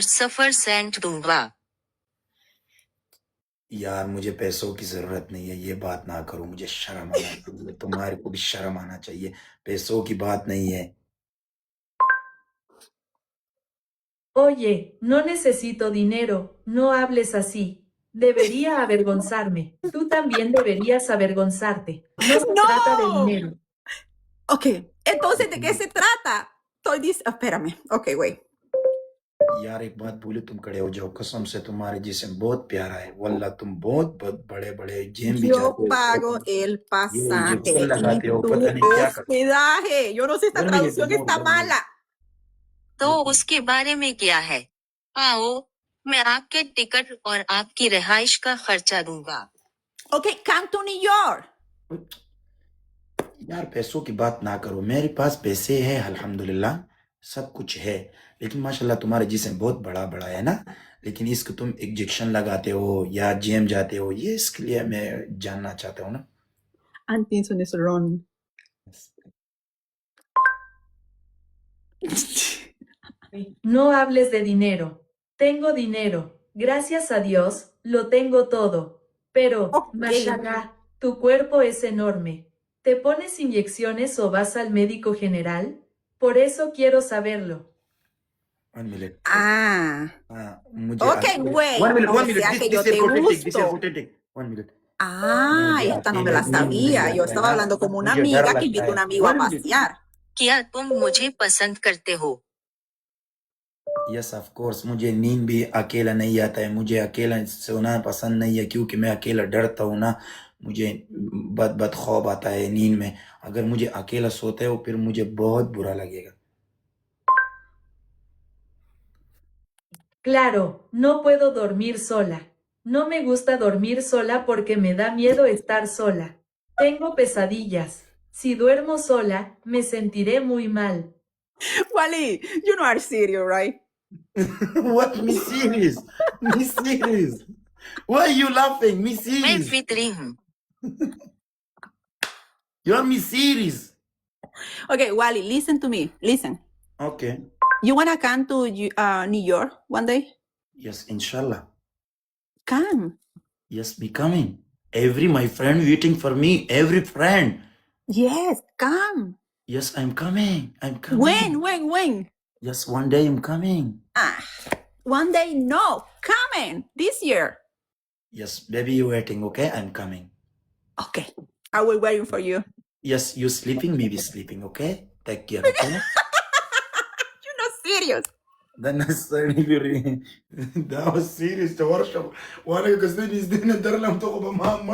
सफर सेंट दूंगा। यार मुझे पैसों की जरूरत नहीं है, ये बात ना करो, मुझे शर्म आना चाहिए, तुम्हारे को भी शर्म आना चाहिए, पैसों की बात नहीं है। Oye, no necesito dinero, no hables así. Debería avergonzarme. Tú también deberías avergonzarte. No se trata de ¡No! dinero. Ok, entonces, ¿de qué se trata? Estoy diciendo, espérame. Ok, wait. यार एक बात बोलो, तुम खड़े हो जाओ, कसम से तुम्हारे जिस्म बहुत प्यारा है, वल्लाह तुम बहुत बहुत बड़े बड़े जिम भी Yo जाते हो, pago el ये pasaje इंजेक्शन y लगाते हो, tu पता नहीं क्या करते hospedaje. Yo no sé, esta हो। traducción está mala. तो उसके बारे में क्या है? आओ, मैं आपके टिकट और आपकी रिहाइश का खर्चा दूंगा। Ok, come to New York. यार पैसों की बात ना करो, मेरे पास पैसे है अल्हम्दुलिल्लाह, सब कुछ है, लेकिन माशाल्लाह तुम्हारे जिस्म बहुत बड़ा बड़ा है ना, लेकिन इसको तुम इंजेक्शन लगाते हो या जिम जाते हो, ये इसके लिए मैं जानना चाहता हूँ ना। Antinson is wrong. No hables de dinero. Tengo dinero. Gracias a Dios, lo tengo todo. Pero, Ok. mashallah, tu cuerpo es enorme. ¿Te pones inyecciones o vas al médico general? Por eso quiero saberlo. 1 minute. Ah. मुझे Ok, güey. 1 minute, O 1 minute. sea que yo This is te authentic. This is gusto. authentic. 1 minute. Ah, मुझे esta no me अकेला la नींद नहीं sabía. Yo आता estaba है, hablando como una मुझे डर amiga que लगता invita a है। un amigo a 1 minute. pasear. क्या तुम मुझे पसंद करते हो? यस ऑफ कोर्स, मुझे नींद भी अकेला नहीं आता है, मुझे अकेला सोना पसंद नहीं है, क्योंकि मैं अकेला डरता हूँ ना, मुझे बद ख्वाब आता है नींद में, अगर मुझे अकेला सोते हो फिर मुझे बहुत बुरा लगेगा। Claro, no puedo dormir sola. No me gusta dormir sola porque me da miedo estar sola. Tengo pesadillas. Si duermo sola, me sentiré muy mal. Wally, you know are serious, right? What? Me serious? Me serious? Why are you laughing? Me मैं serious? फितरी हूँ। You are me serious? Okay, Wally, listen to me. Listen. Okay. You wanna come to New York one day? Yes, inshallah. Come. Yes, be coming. Every my friend waiting for me. Every friend. Yes, come. Yes, I'm coming. I'm coming. When? Yes, one day I'm coming. Ah, one day, no. Coming this year. Yes, baby, you waiting, okay? I'm coming. Okay, I will waiting for you. Yes, you sleeping, maybe sleeping, okay? Take care, okay? You're not serious. Then I said, that was serious. The workshop. One of the custodians didn't tell them to go, Mom.